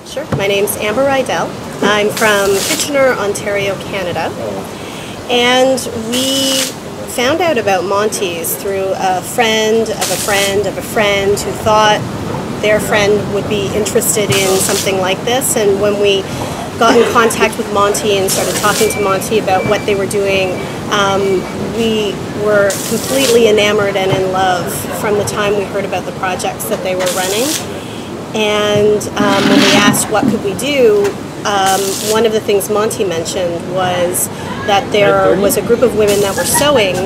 Sure. My name's Amber Rydell. I'm from Kitchener, Ontario, Canada. And we found out about Monty's through a friend of a friend of a friend who thought their friend would be interested in something like this. And when we got in contact with Monty and started talking to Monty about what they were doing, we were completely enamored and in love from the time we heard about the projects that they were running. And when we asked what could we do, one of the things Monty mentioned was that there was a group of women that were sewing,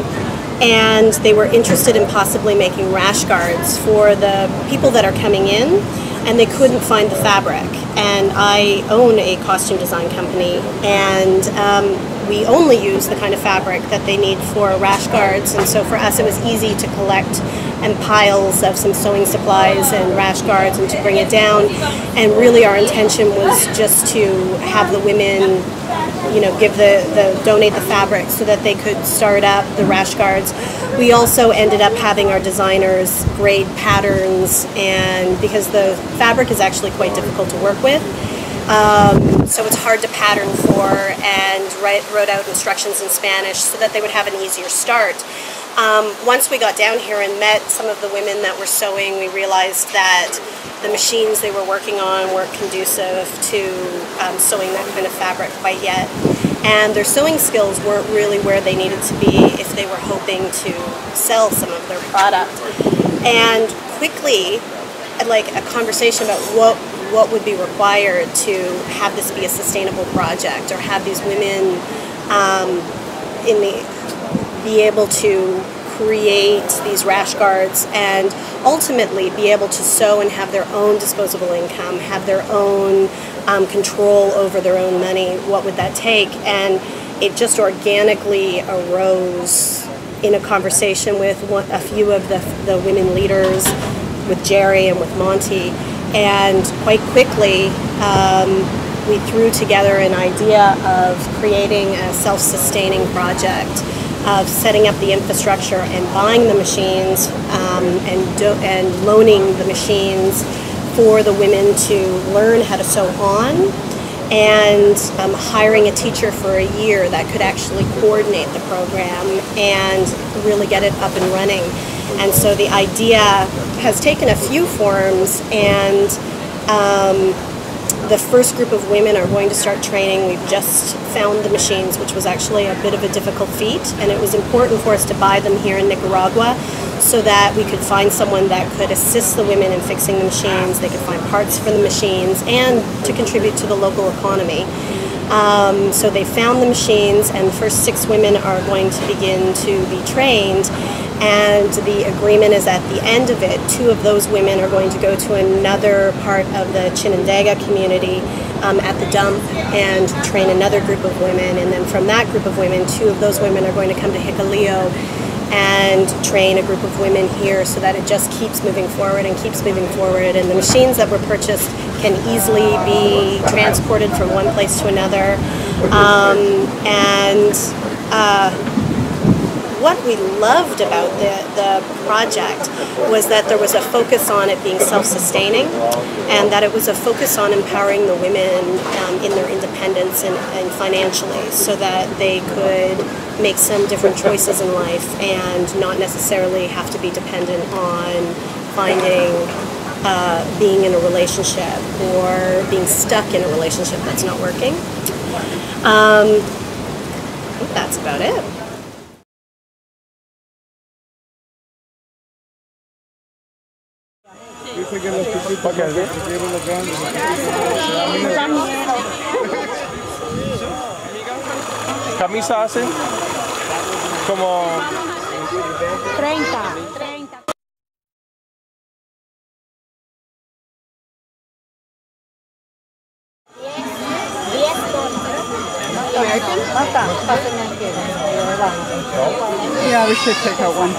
and they were interested in possibly making rash guards for the people that are coming in, and they couldn't find the fabric. And I own a costume design company, and we only use the kind of fabric that they need for rash guards, and so for us it was easy to collect and piles of some sewing supplies and rash guards and to bring it down. And really our intention was just to have the women, you know, donate the fabric so that they could start up the rash guards. We also ended up having our designers grade patterns, and because the fabric is actually quite difficult to work with, so it's hard to pattern for, and wrote out instructions in Spanish so that they would have an easier start. Once we got down here and met some of the women that were sewing, we realized that the machines they were working on weren't conducive to sewing that kind of fabric quite yet. And their sewing skills weren't really where they needed to be if they were hoping to sell some of their product. And quickly, like a conversation about what would be required to have this be a sustainable project, or have these women be able to create these rash guards and ultimately be able to sew and have their own disposable income, have their own control over their own money. What would that take? And it just organically arose in a conversation with a few of the women leaders, with Jerry and with Monty, and quite quickly we threw together an idea of creating a self-sustaining project, of setting up the infrastructure and buying the machines and loaning the machines for the women to learn how to sew on, and hiring a teacher for a year that could actually coordinate the program and really get it up and running. And so the idea has taken a few forms, and the first group of women are going to start training. We've just found the machines, which was actually a bit of a difficult feat, and it was important for us to buy them here in Nicaragua so that we could find someone that could assist the women in fixing the machines, they could find parts for the machines, and to contribute to the local economy. So they found the machines, and the first 6 women are going to begin to be trained. And the agreement is at the end of it, 2 of those women are going to go to another part of the Chinandega community at the dump and train another group of women. And then from that group of women, 2 of those women are going to come to Jiquilillo and train a group of women here, so that it just keeps moving forward and keeps moving forward. And the machines that were purchased can easily be transported from one place to another. What we loved about the project was that there was a focus on it being self-sustaining, and that it was a focus on empowering the women in their independence and financially, so that they could make some different choices in life and not necessarily have to be dependent on finding being in a relationship or being stuck in a relationship that's not working. I think that's about it. ¿Camisa hace? Como 30. Yeah, we should take out one.